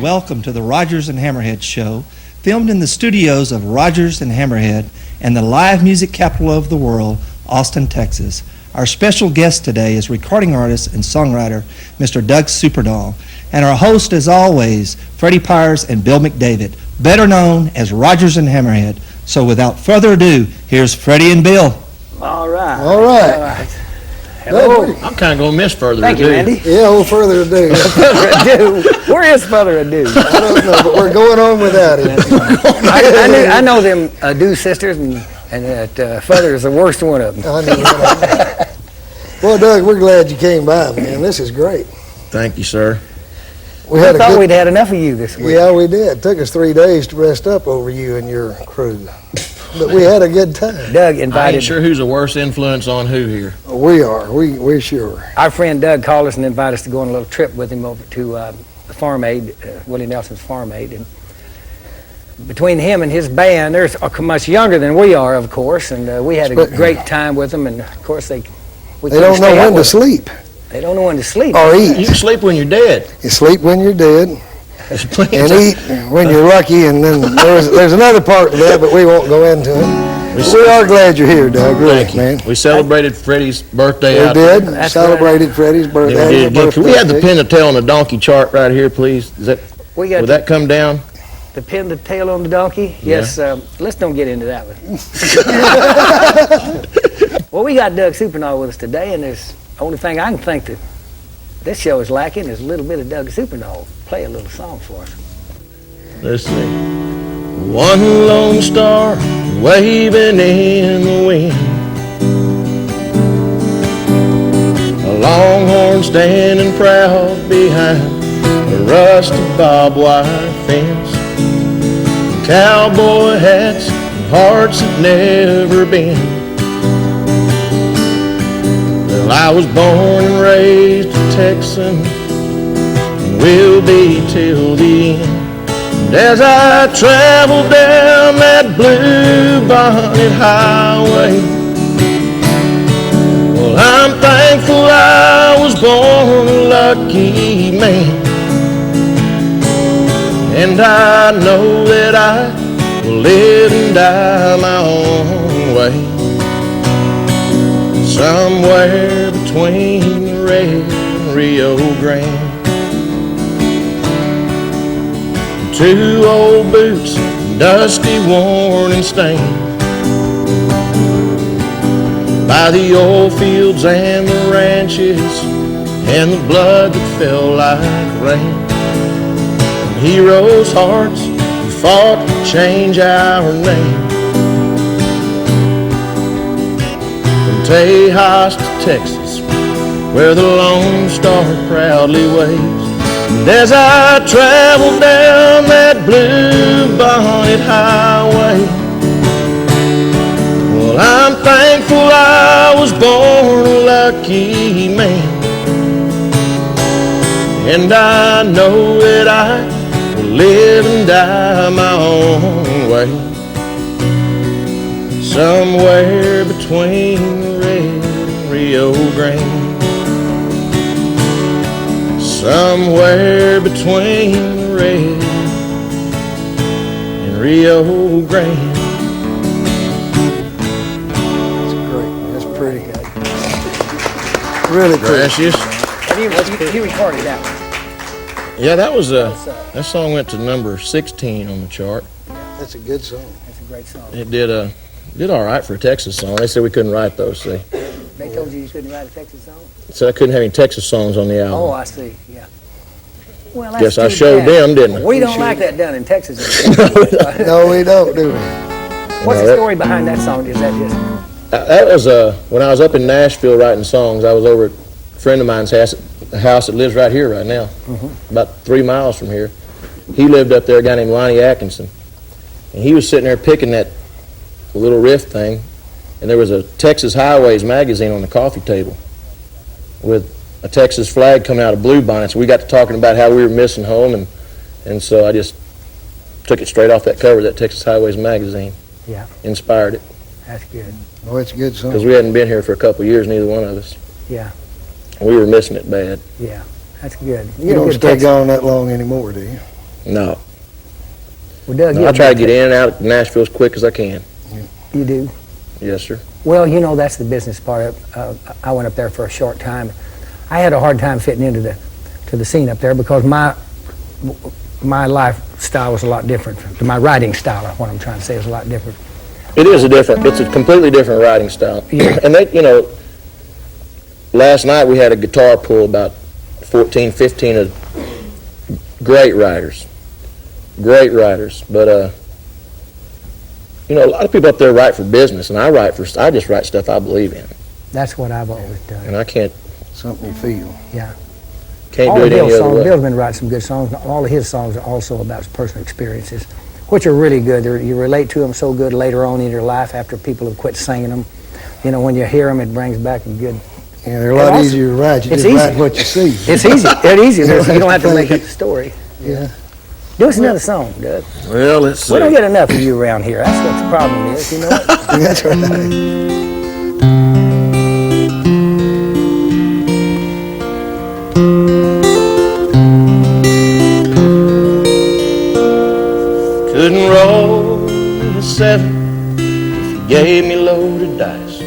Welcome to the Rogers and Hammerhead Show, filmed in the studios of Rogers and Hammerhead and the live music capital of the world, Austin, Texas. Our special guest today is recording artist and songwriter, Mr. Doug Supernaw, and our host, as always, Freddie Pyers and Bill McDavid, better known as Rogers and Hammerhead. So without further ado, here's Freddie and Bill. All right. All right. Hello. I'm kind of going to miss further Thank ado. you, Randy. Yeah, well, further ado. Further ado. Where is further ado? I don't know, but we're going on without it. I know them ado sisters, and that further is the worst one of them. I know that. Well, Doug, we're glad you came by, man. This is great. Thank you, sir. We had I thought we'd had enough of you this week. Yeah, we did. It took us 3 days to rest up over you and your crew. But we had a good time. Doug I invited. ain't sure who's the worst influence on who here. We are. We're sure. Our friend Doug called us and invited us to go on a little trip with him over to the Farm Aid, Willie Nelson's Farm Aid. And between him and his band, they're much younger than we are, of course, and we had a great time with them. And of course, they don't know when to sleep They don't know when to sleep. or You eat. can sleep when you're dead. You sleep when you're dead There's plenty and of eat when you're lucky. And then there's another part to that, but we won't go into it. We are glad you're here, Doug. Really, Thank you. man. We celebrated Freddie's birthday We out there. did. That's Celebrated Freddie's birthday. Yeah, we did. Happy Can we have the birthday. pin and tail on the donkey chart right here, please? Is that, We got will that come down? the pin, the tail on the donkey. Yeah. Yes. Let's don't get into that one. Well, we got Doug Supernaw with us today, and there's only thing I can think that this show is lacking is a little bit of Doug Supernaw. Play a little song for us. Let's see. One lone star waving in the wind, a longhorn standing proud behind a rusty barbed wire fence, cowboy hats and hearts that never been. Well, I was born and raised a Texan and will be till the end. And as I travel down that blue bonnet highway, well, I'm thankful I was born a lucky man. And I know that I will live and die my own way, somewhere between Red and Rio Grande. Two old boots, dusty, worn, and stained by the old fields and the ranches and the blood that fell like rain. Heroes' hearts who fought to change our name. From Tejas to Texas, where the Lone Star proudly waves. And as I travel down that blue bonnet highway, well, I'm thankful I was born a lucky man. And I know that I will live and die my own way, somewhere between Red and Rio Grande. Somewhere between Red and Rio Grande. That's great. That's pretty. Really pretty. Gracious. You recorded that one. Yeah, that was that song went to number 16 on the chart. That's a good song. That's a great song. It did all right for a Texas song. They said we couldn't write those. See, They told you couldn't write a Texas song? so I couldn't have any Texas songs on the album. Oh, I see, yeah. Well, that's Guess I too showed bad. them, didn't I? We don't like that done in Texas. No, we don't, do we? What's the story behind that song? Is that just... That was when I was up in Nashville writing songs. I was over at a friend of mine's house, a house that lives right here right now, about 3 miles from here. He lived up there, a guy named Lonnie Atkinson, and he was sitting there picking that little riff thing, and there was a Texas Highways magazine on the coffee table with a Texas flag coming out of bluebonnets. So we got to talking about how we were missing home, and so I just took it straight off that cover of that Texas Highways magazine. Yeah. Inspired it. That's good. Oh, it's a good song. Because we hadn't been here for a couple of years, neither one of us. Yeah. We were missing it bad. Yeah. That's good. You don't stay gone that long anymore, do you? No. Well, Doug, I try to get in and out of Nashville as quick as I can. You do? Yes, sir. Well, you know, that's the business part of, I went up there for a short time. I had a hard time fitting into the scene up there because my lifestyle was a lot different. My writing style, what I'm trying to say, is a lot different. It's a completely different writing style. Yeah. And they, last night we had a guitar pull about 14, 15 of great writers. But, a lot of people up there write for business, and I just write stuff I believe in. That's what I've always done. And I can't Something you feel. Yeah. do All it of any Bill's other songs, way. Bill's been writing some good songs. All of his songs are also about his personal experiences, which are really good. You relate to them so good later on in your life after people have quit singing them. When you hear them, it brings back a good... Yeah, they're a lot easier to write. You It's just easy. write what you see. It's easy. It's easy. You don't have to make up the story. Yeah. Do us another song, Doug. Well, let's see. We don't get enough of you around here. That's what the problem is, you know what? That's right. Couldn't roll a 7 if you gave me loaded dice.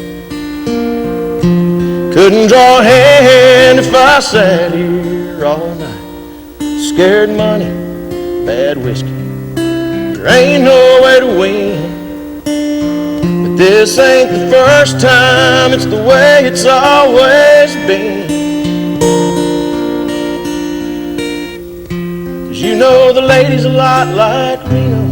Couldn't draw a hand if I sat here all night. Scared money, bad whiskey, there ain't no way to win. But this ain't the first time, it's the way it's always been. 'Cause the lady's a lot like Reno.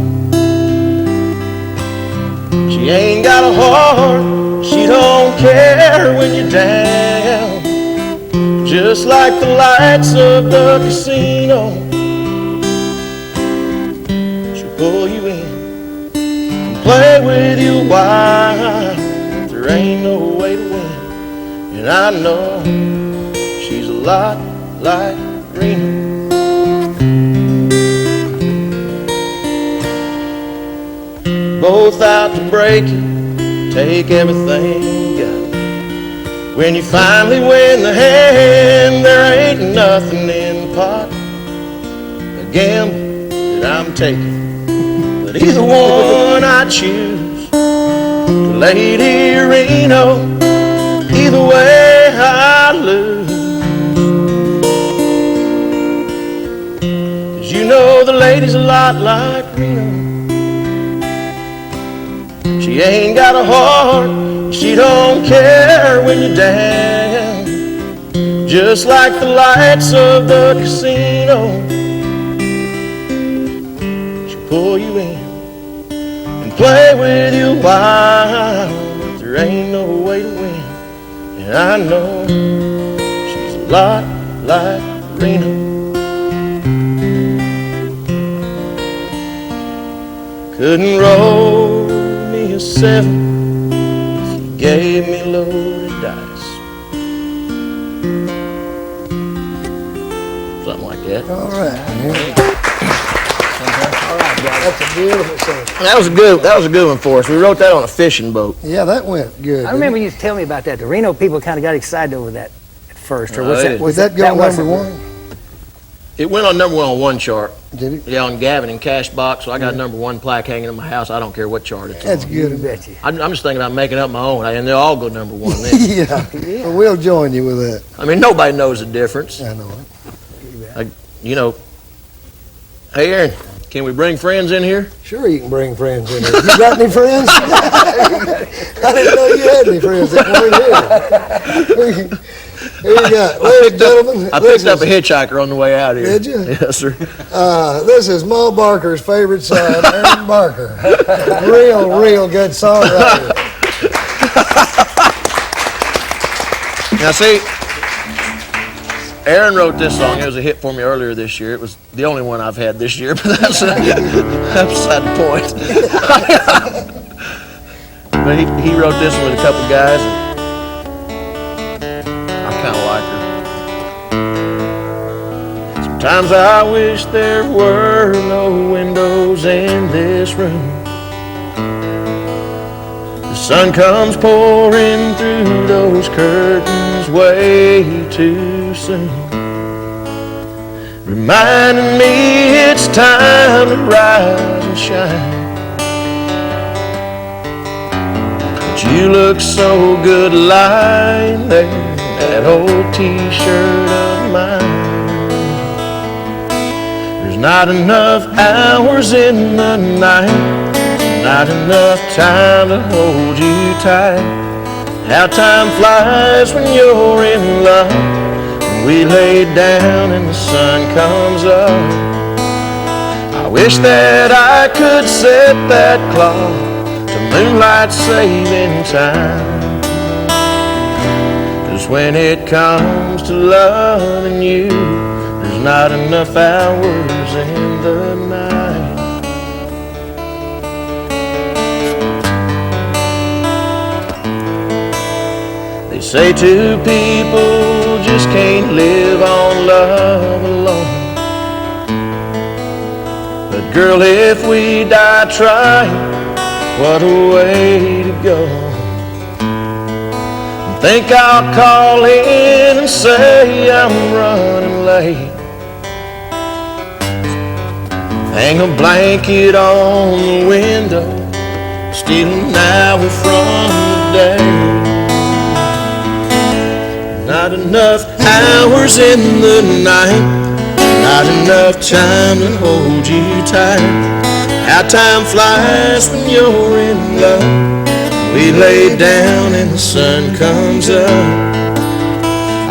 She ain't got a heart, she don't care when you're down. Just like the lights of the casino, she'll pull you in and play with you a while. There ain't no way to win, and I know she's a lot like Reno. Both out to break you, take everything you got. When you finally win the hand, there ain't nothing in the pot. A gamble that I'm taking, but either one I choose. Lady Reno, either way I lose. 'Cause the lady's a lot like Reno. She ain't got a heart, she don't care when you're down. Just like the lights of the casino, she'll pull you in and play with you a while. But there ain't no way to win, and I know she's a lot like Reno. Couldn't roll me a 7 if you gave me loaded dice. Something like that. All right. That's a beautiful song. That was a good one for us. We wrote that on a fishing boat. Yeah, that went good. I remember you used to tell me about that. The Reno people kind of got excited over that at first. Or was it- Was that go number one? It went on number 1 on one chart. Did it? Yeah, on Gavin and Cashbox. So I got number 1 plaque hanging in my house. I don't care what chart it's That's on. You good. bet you. I'm just thinking about making up my own, and they'll all go number 1 then. Yeah. Well, we'll join you with that. I mean, nobody knows the difference. I know it. Hey, Aaron, can we bring friends in here? Sure, you can bring friends in here. You got any friends? I didn't know you had any friends that weren't here. Here you go. Ladies and gentlemen. I picked up a hitchhiker on the way out here. Did you? Yes, sir. This is Ma Barker's favorite son, Aaron Barker. Real good songwriter. Now, see, Aaron wrote this song. It was a hit for me earlier this year. It was the only one I've had this year, but that's beside the point. But he wrote this one with a couple guys, and I kind of like her. Sometimes I wish there were no windows in this room. The sun comes pouring through those curtains way too soon, reminding me it's time to rise and shine. But you look so good lying there in that old t-shirt of mine. There's not enough hours in the night, not enough time to hold you tight. How time flies when you're in love. We lay down and the sun comes up. I wish that I could set that clock to moonlight saving time. 'Cause when it comes to loving you, there's not enough hours in the night. They say two people just can't live on love alone. But girl, if we die trying, what a way to go. I think I'll call in and say I'm running late. Hang a blanket on the window, steal an hour from the day. Not enough hours in the night, not enough time to hold you tight. How time flies when you're in love. We lay down and the sun comes up.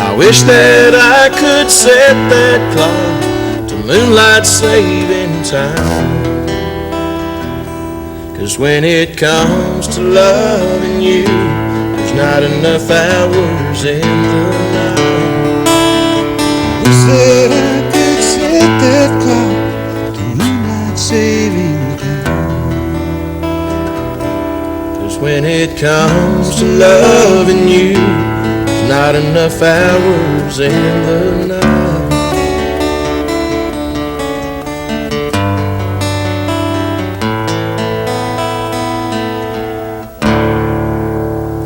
I wish that I could set that clock to moonlight saving time. 'Cause when it comes to loving you, there's not enough hours in the night. Wish that I could set that clock to moonlight saving time. 'Cause when it comes to loving you, there's not enough hours in the night.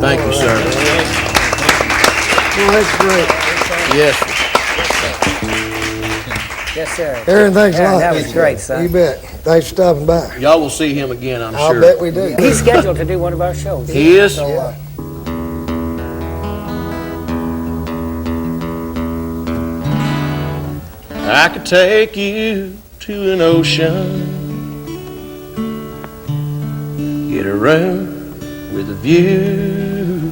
Thank you, sir. Well, that's great. Yes. Yes, sir. Aaron, thanks a Aaron, lot. that was great, son. You bet. Thanks for stopping by. Y'all will see him again, I'm I'll sure. bet we do. He's scheduled to do one of our shows. He is? So, I could take you to an ocean, get a room with a view.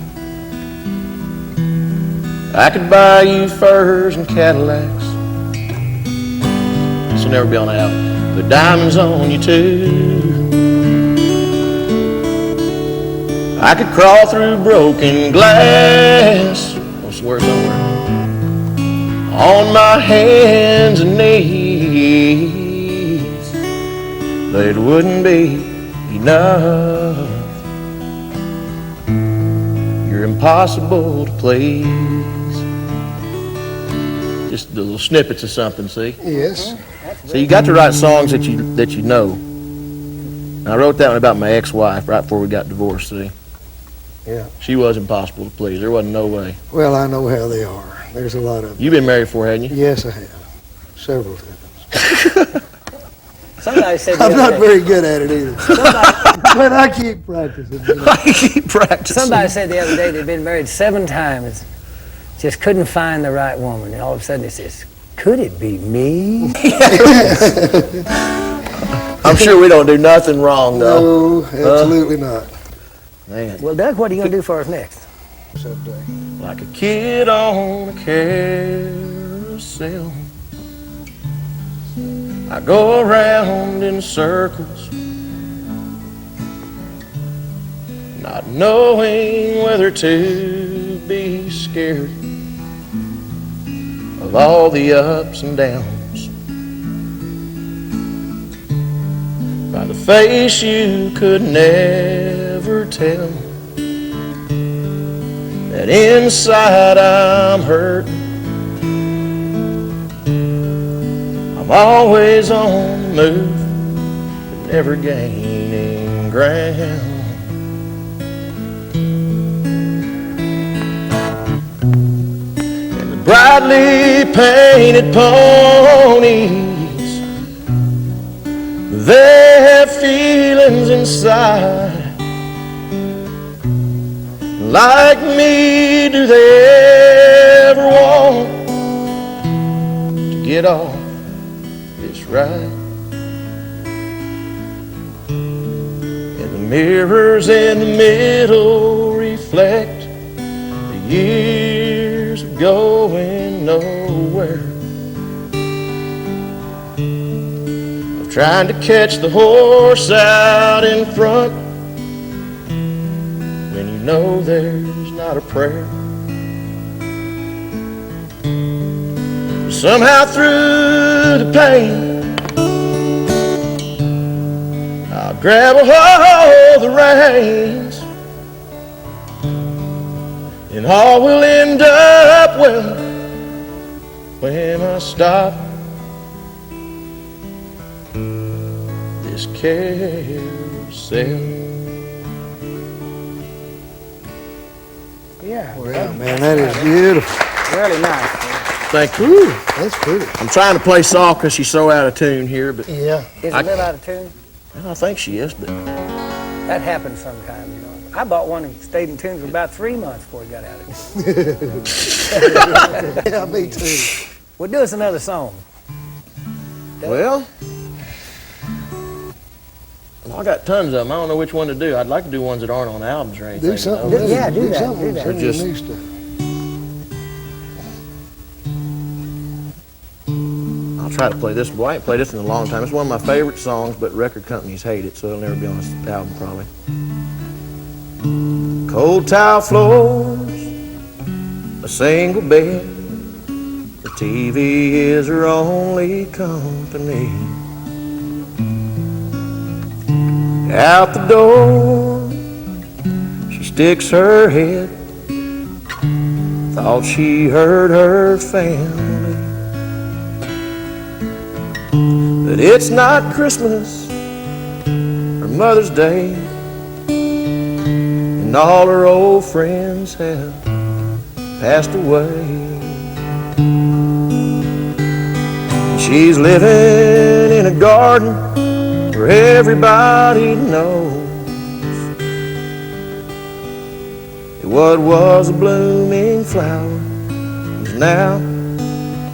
I could buy you furs and Cadillacs. This will never be on the album. Put diamonds on you too. I could crawl through broken glass. I'll swear somewhere. On my hands and knees, but it wouldn't be enough. You're impossible to please. Just the little snippets of something, see? Yes. So you got to write songs that you know. I wrote that one about my ex-wife right before we got divorced, see? Yeah. She was impossible to please. There wasn't no way. Well, I know how they are. There's a lot of them. You've been married before, hadn't you? Yes, I have. Several times. somebody said the I'm other not day- very good at it either. But I keep practicing. You know. I keep practicing. Somebody said the other day they'd been married 7 times, just couldn't find the right woman. And all of a sudden it says, could it be me? I'm sure we don't do nothing wrong, though. No, absolutely not. Man, Well, Doug, what are you going to do for us next? Someday. like a kid on a carousel, I go around in circles, not knowing whether to be scared of all the ups and downs. By the face you could never tell that inside I'm hurting. I'm always on the move, but never gaining ground. And the brightly painted ponies, they have feelings inside. Like me, do they ever want to get off this ride? And the mirrors in the middle reflect the years of going nowhere, of trying to catch the horse out in front when you know there's not a prayer. Somehow through the pain, I'll grab a hold of the reins, and all will end up well when I stop this carousel. Yeah. Wow, man, that is beautiful. Really nice. Thank you. That's pretty. I'm trying to play soft because she's so out of tune here, but Yeah. Is a little out of tune? I think she is. But That happens sometimes, you know. I bought one and stayed in tune for about 3 months before it got out of tune. Yeah, me too. Well, do us another song. well, I got tons of them. I don't know which one to do. I'd like to do ones that aren't on albums or anything. Do something. you know. Yeah, do that, something. do that. Some Just- new stuff. I'll try to play this. Well, I ain't played this in a long time. It's one of my favorite songs, but record companies hate it, so it'll never be on this album probably. Cold tile floors, a single bed. The TV is her only company. Out the door, she sticks her head. Thought she heard her family. But it's not Christmas or Mother's Day, and all her old friends have passed away. She's living in a garden where everybody knows that what was a blooming flower is now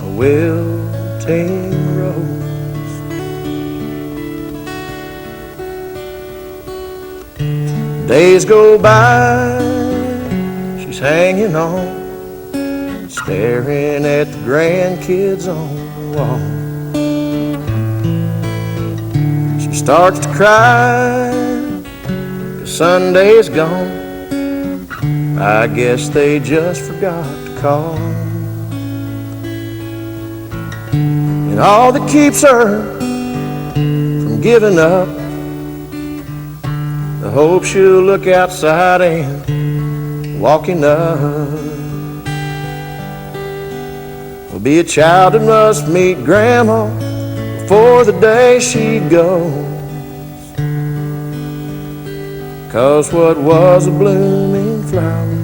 a wilting rose. Days go by, she's hanging on, staring at the grandkids on the wall. She starts to cry, 'cause Sunday's gone. I guess they just forgot to call. And all that keeps her from giving up, I hope she'll look outside and walking up will be a child that must meet Grandma before the day she goes. 'Cause what was a blooming flower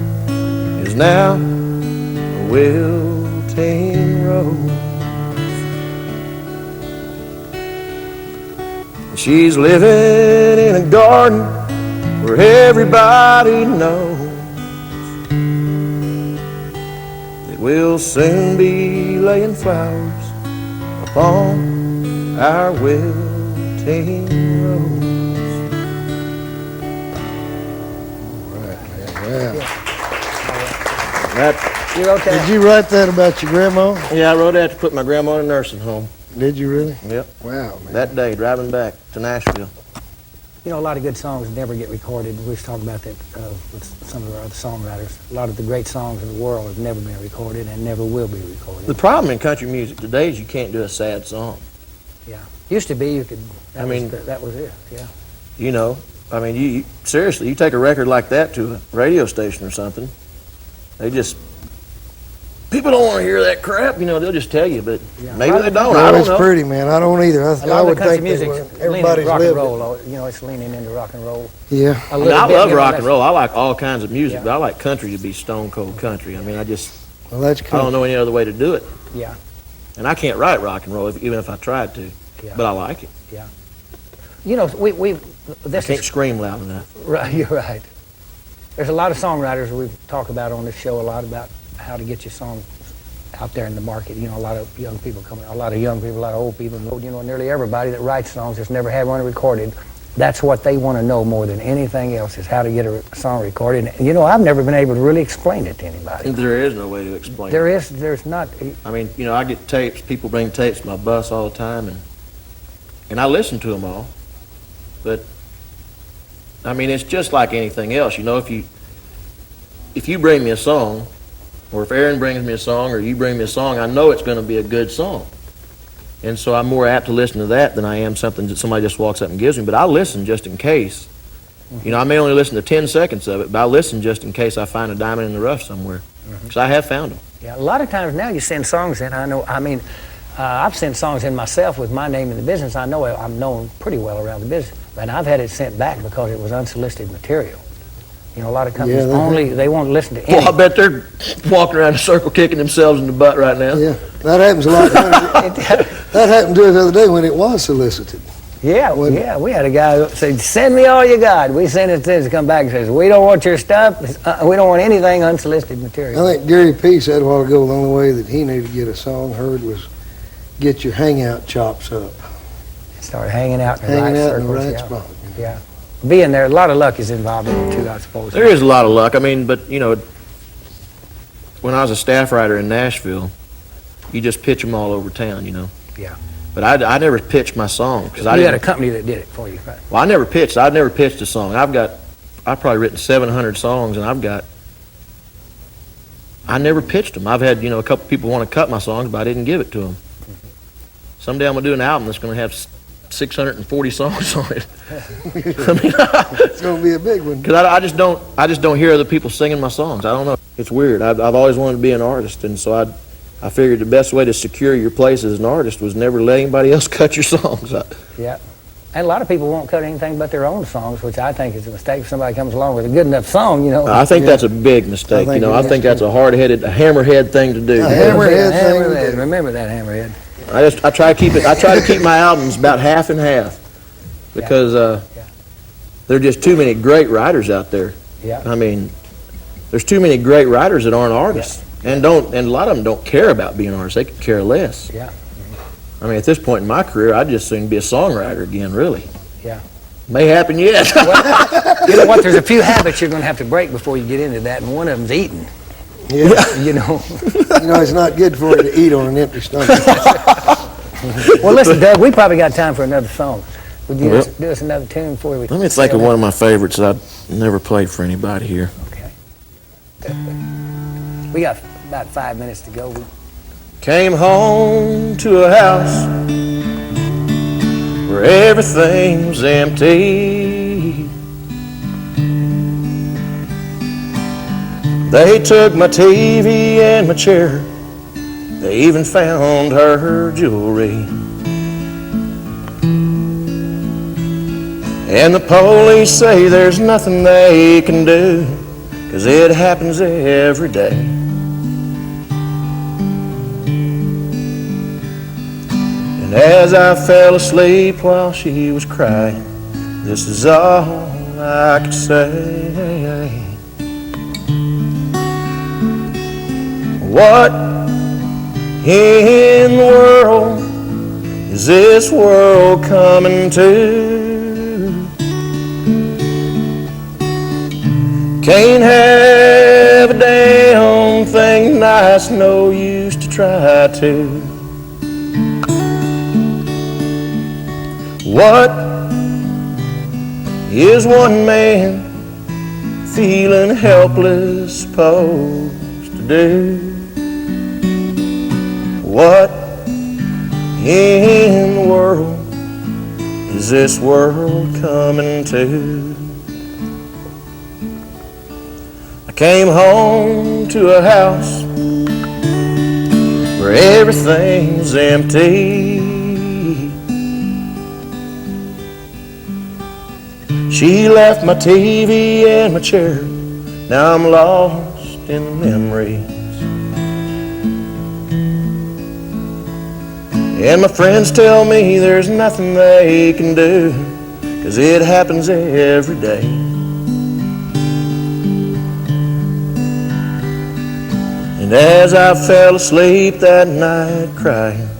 is now a wilting rose. She's living in a garden where everybody knows that we'll soon be laying flowers upon our wilting rose. Wow. That, You wrote Did that? you write that about your grandma? yeah, I wrote that to put my grandma in a nursing home. Did you really? Yep, Wow, man. that day, driving back to Nashville. You know, a lot of good songs never get recorded. We was talking about that with some of our other songwriters. A lot of the great songs in the world have never been recorded and never will be recorded. The problem in country music today is you can't do a sad song. Yeah. Used to be you could, I mean- that was it, yeah. You know, I mean, you seriously, you take a record like that to a radio station or something, People don't want to hear that crap, you know, they'll just tell you, but Yeah. maybe they don't, I No, don't it's know. pretty, man. I don't either. A I lot of would the country think they music's would. leaning Everybody's rock and lived roll. You know, it's leaning into rock and roll. it. Yeah. A I mean, little I bit, love maybe rock less. and roll. I like all kinds of music, Yeah. but I like country to be stone cold country. I mean, Well, that's I cool. don't know any other way to do it. Yeah, And I can't write rock and roll, even if I tried to. Yeah. But I like it. you know, we I this can't is scream loud enough. right. You're right. There's a lot of songwriters we talk about on this show a lot about how to get your song out there in the market. You know, a lot of young people, a lot of old people. You know, nearly everybody that writes songs has never had one recorded. That's what they want to know more than anything else is how to get a song recorded. And, you know, I've never been able to really explain it to anybody. There is no way to explain it. There's not. I mean, you know, I get tapes. People bring tapes to my bus all the time, and I listen to them all. But I mean, it's just like anything else. You know, if you bring me a song, or if Aaron brings me a song, or you bring me a song, I know it's going to be a good song. And so I'm more apt to listen to that than I am something that somebody just walks up and gives me. But I listen just in case. You know, I may only listen to 10 seconds of it, but I listen just in case I find a diamond in the rough somewhere. Because I have found them. Yeah, a lot of times now you send songs in. I've sent songs in myself with my name in the business. I know I'm known pretty well around the business, but I've had it sent back because it was unsolicited material. You know, a lot of companies they won't listen to any. Well, I bet they're walking around in a circle kicking themselves in the butt right now. Yeah, that happens a lot. That happened to us the other day when it was solicited. Yeah, we had a guy who said, "Send me all you got." We sent it to him to come back and says, "We don't want your stuff. We don't want anything unsolicited material." I think Gary P. said a while ago the only way that he knew to get a song heard was get your hangout chops up. Start hanging out in the Hanging right out in the circles. right spot. Yeah. Being there, a lot of luck is involved in it too, I suppose. There is a lot of luck. I mean, but, you know, when I was a staff writer in Nashville, you just pitch them all over town, you know. Yeah. But I never pitched my song. Cause I You had a didn't, company that did it for you, right? well, I never pitched. I've never pitched a song. I've probably written 700 songs, and I never pitched them. I've had, you know, a couple people want to cut my songs, but I didn't give it to them. Someday I'm going to do an album that's going to have 640 songs on it. I mean, It's going to be a big one. because I just don't hear other people singing my songs. I don't know. It's weird. I've always wanted to be an artist, and so I figured the best way to secure your place as an artist was never let anybody else cut your songs. Yeah. And a lot of people won't cut anything but their own songs, which I think is a mistake. If somebody comes along with a good enough song, you know. I think that's a big mistake. I think You know, it I is, think that's too. a hard-headed, a hammerhead thing to do. A hammerhead thing to Hammerhead. do. Remember that, Hammerhead. I try to keep my albums about half and half because there are just too many great writers out there. Yeah. I mean, there's too many great writers that aren't artists, and a lot of them don't care about being artists. They could care less. Yeah. I mean, at this point in my career, I'd just soon be a songwriter again. Really. Yeah. May happen yet. You know what? There's a few habits you're going to have to break before you get into that, and one of them's eating. Yeah. You know. You know, it's not good for you to eat on an empty stomach. Well, listen, Doug, we probably got time for another song. Would you do us another tune before we... Let me think of one of my favorites that I've never played for anybody here. Okay. We got about 5 minutes to go. Came home to a house where everything was empty. They took my TV and my chair. They even found her jewelry. And the police say there's nothing they can do, 'cause it happens every day. And as I fell asleep while she was crying, this is all I could say. What in the world is this world coming to? Can't have a damn thing nice, no use to try to. What is one man feeling helpless supposed to do? What in the world is this world coming to? I came home to a house where everything's empty. She left my TV and my chair. Now I'm lost in the memories. And my friends tell me there's nothing they can do, 'cause it happens every day. And as I fell asleep that night crying,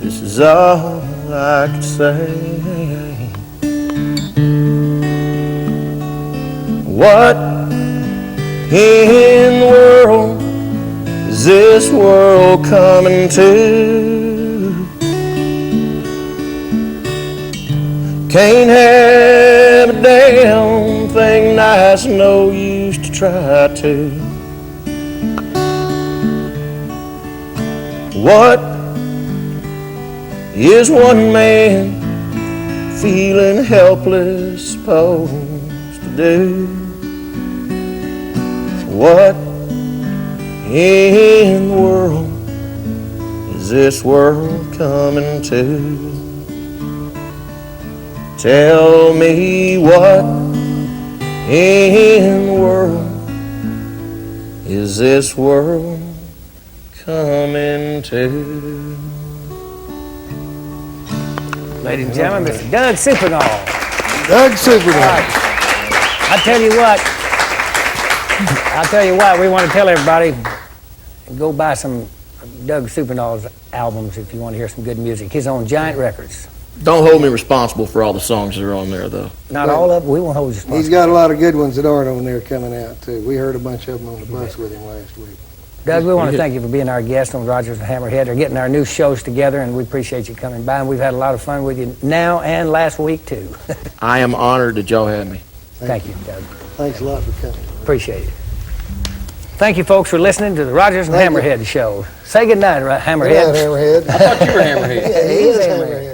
this is all I could say. What in the world is this world coming to? Can't have a damn thing nice, no use to try to. What is one man feeling helpless supposed to do? What in the world is this world coming to? Tell me, what in the world is this world coming to? Ladies and gentlemen, Mr. Doug Supernaw. Doug Supernaw. I'll tell you what, we want to tell everybody, go buy some Doug Supernaw's albums if you want to hear some good music. He's on Giant Records. Don't hold me responsible for all the songs that are on there, though. Not all of them, we won't hold you responsible. He's got a lot of good ones that aren't on there coming out, too. We heard a bunch of them on the bus with him last week. Doug, we want to thank you for being our guest on Rogers and Hammerhead. They're getting our new shows together, and we appreciate you coming by. And we've had a lot of fun with you now and last week, too. I am honored that y'all had me. Thank you, Doug. Thanks a lot for coming. Appreciate it. Thank you, folks, for listening to the Rogers and Thank you. Hammerhead show. Say good night, Hammerhead. Good night, Hammerhead. I thought you were Hammerhead. Yeah, he is Hammerhead.